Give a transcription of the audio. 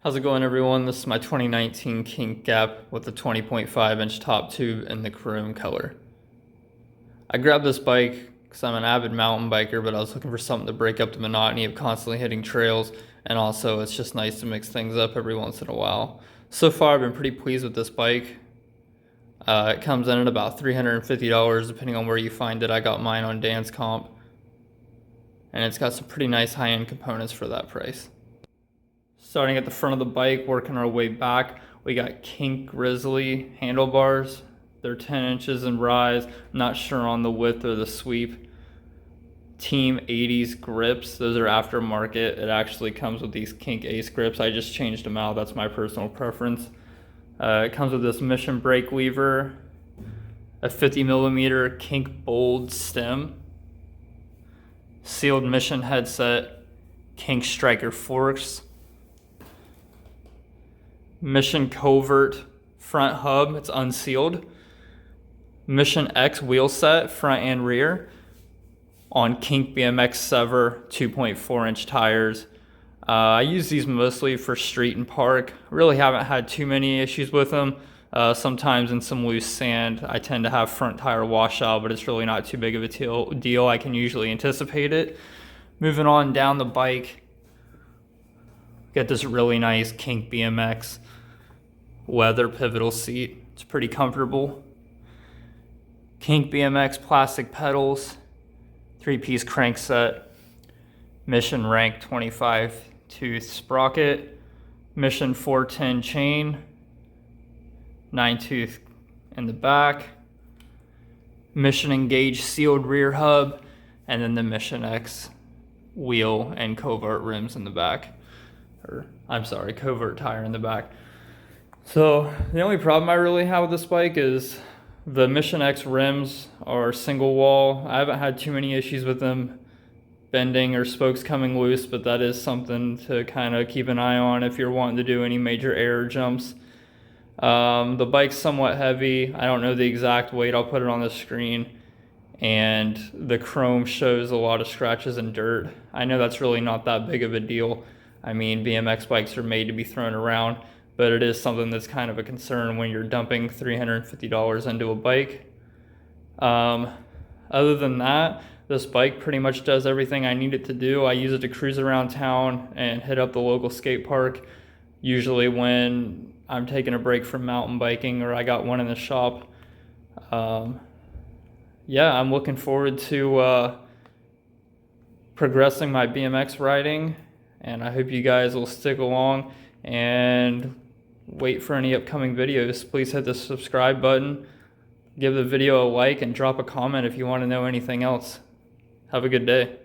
How's it going, everyone? This is my 2019 Kink Gap with the 20.5-inch top tube in the chrome color. I grabbed this bike because I'm an avid mountain biker, but I was looking for something to break up the monotony of constantly hitting trails, and also it's just nice to mix things up every once in a while. So far, I've been pretty pleased with this bike. It comes in at about $350 depending on where you find it. I got mine on Dance Comp, and it's got some pretty nice high-end components for that price. Starting at the front of the bike, working our way back, we got Kink Grizzly handlebars. They're 10 inches in rise. I'm not sure on the width or the sweep. Team 80s grips. Those are aftermarket. It actually comes with these Kink Ace grips. I just changed them out. That's my personal preference. It comes with this Mission brake lever, a 50mm Kink Bold stem, sealed Mission headset, Kink Striker forks, Mission Covert front hub, it's unsealed. Mission X wheel set, front and rear, on Kink BMX Sever 2.4-inch tires. I use these mostly for street and park. Really haven't had too many issues with them. Sometimes in some loose sand, I tend to have front tire washout, but it's really not too big of a deal. I can usually anticipate it. Moving on down the bike, get this really nice Kink BMX leather pivotal seat. It's pretty comfortable. Kink BMX plastic pedals, 3-piece crank set, Mission Rank 25 tooth sprocket, Mission 410 chain, 9-tooth in the back, Mission Engage sealed rear hub, and then the Mission X wheel and covert rims in the back. Covert tire in the back. So the only problem I really have with this bike is the Mission X rims are single wall. I haven't had too many issues with them bending or spokes coming loose, but that is something to kind of keep an eye on if you're wanting to do any major error jumps. The bike's somewhat heavy. I don't know the exact weight. I'll put it on the screen. And the chrome shows a lot of scratches and dirt. I know that's really not that big of a deal. I mean, BMX bikes are made to be thrown around, but it is something that's kind of a concern when you're dumping $350 into a bike. Other than that, this bike pretty much does everything I need it to do. I use it to cruise around town and hit up the local skate park, usually when I'm taking a break from mountain biking or I got one in the shop. Yeah, I'm looking forward to progressing my BMX riding, and I hope you guys will stick along and wait for any upcoming videos. Please hit the subscribe button, give the video a like, and drop a comment if you want to know anything else. Have a good day.